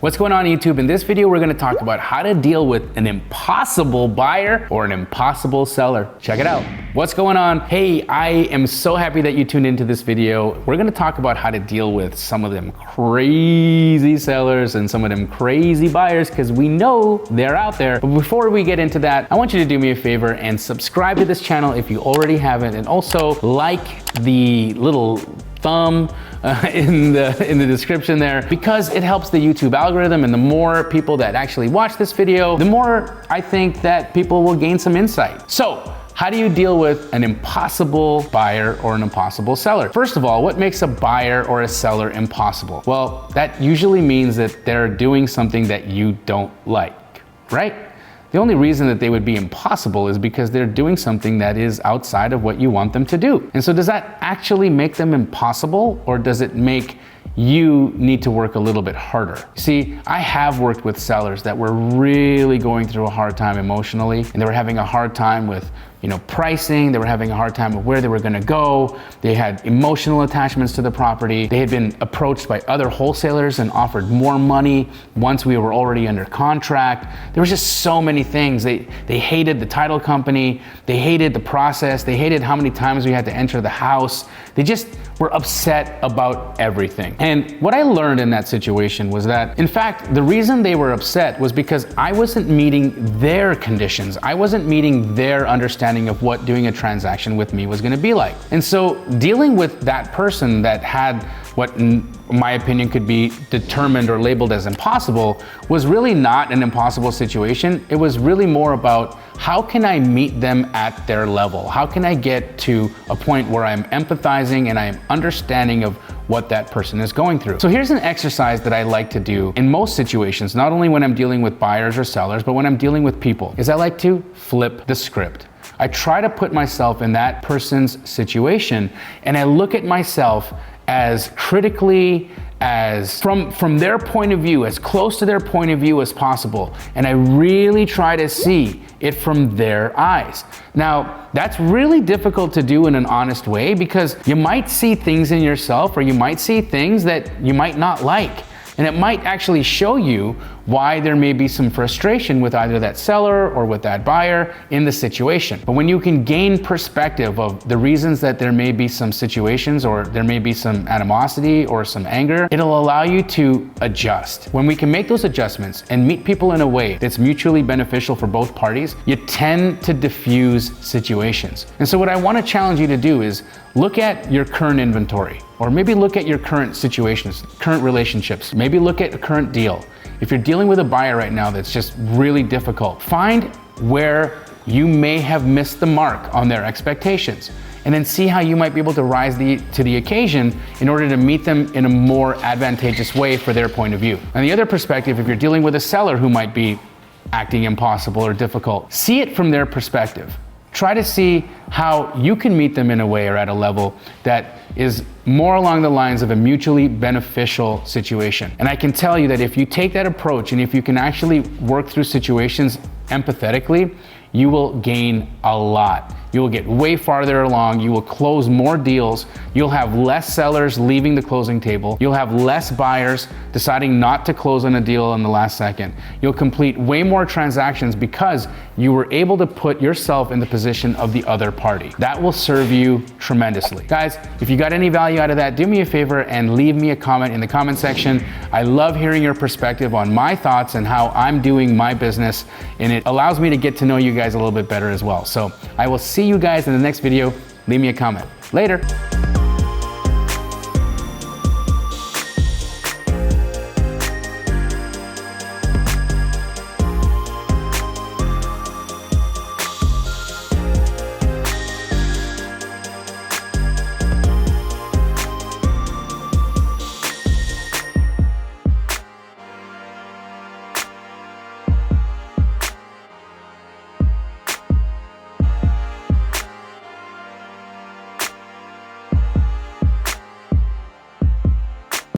What's going on YouTube? In this video, we're gonna talk about how to deal with an impossible buyer or an impossible seller. Check it out. What's going on? Hey, I am so happy that you tuned into this video. We're gonna talk about how to deal with some of them crazy sellers and some of them crazy buyers, because we know they're out there. But before we get into that, I want you to do me a favor and subscribe to this channel if you already haven't, and also like the little thumb in the description there, because it helps the YouTube algorithm, and the more people that actually watch this video, the more I think that people will gain some insight. So how do you deal with an impossible buyer or an impossible seller? First of all, what makes a buyer or a seller impossible? Well, that usually means that they're doing something that you don't like, right? The only reason that they would be impossible is because they're doing something that is outside of what you want them to do. And so does that actually make them impossible, or does it make you need to work a little bit harder? See, I have worked with sellers that were really going through a hard time emotionally, and they were having a hard time with pricing. They were having a hard time with where they were gonna go. They had emotional attachments to the property. They had been approached by other wholesalers and offered more money once we were already under contract. There was just so many things. They hated the title company. They hated the process. They hated how many times we had to enter the house. They just were upset about everything. And what I learned in that situation was that, in fact, the reason they were upset was because I wasn't meeting their conditions. I wasn't meeting their understanding of what doing a transaction with me was going to be like. And so dealing with that person that had what in my opinion could be determined or labeled as impossible was really not an impossible situation. It was really more about, how can I meet them at their level? How can I get to a point where I'm empathizing and I'm understanding of what that person is going through? So here's an exercise that I like to do in most situations, not only when I'm dealing with buyers or sellers, but when I'm dealing with people, is I like to flip the script. I try to put myself in that person's situation, and I look at myself as critically, as from their point of view, as close to their point of view as possible. And I really try to see it from their eyes. Now, that's really difficult to do in an honest way, because you might see things in yourself, or you might see things that you might not like. And it might actually show you why there may be some frustration with either that seller or with that buyer in the situation. But when you can gain perspective of the reasons that there may be some situations, or there may be some animosity or some anger, it'll allow you to adjust. When we can make those adjustments and meet people in a way that's mutually beneficial for both parties, you tend to diffuse situations. And so what I want to challenge you to do is look at your current inventory, or maybe look at your current situations, current relationships. Maybe look at a current deal. If you're dealing with a buyer right now that's just really difficult, find where you may have missed the mark on their expectations, and then see how you might be able to rise to the occasion in order to meet them in a more advantageous way for their point of view. On the other perspective, if you're dealing with a seller who might be acting impossible or difficult, see it from their perspective. Try to see how you can meet them in a way or at a level that is more along the lines of a mutually beneficial situation. And I can tell you that if you take that approach, and if you can actually work through situations empathetically, you will gain a lot. You will get way farther along. You will close more deals. You'll have less sellers leaving the closing table. You'll have less buyers deciding not to close on a deal in the last second. You'll complete way more transactions because you were able to put yourself in the position of the other party. That will serve you tremendously. Guys, if you got any value out of that, do me a favor and leave me a comment in the comment section. I love hearing your perspective on my thoughts and how I'm doing my business, and it allows me to get to know you guys a little bit better as well. So I will see you guys in the next video. Leave me a comment. Later.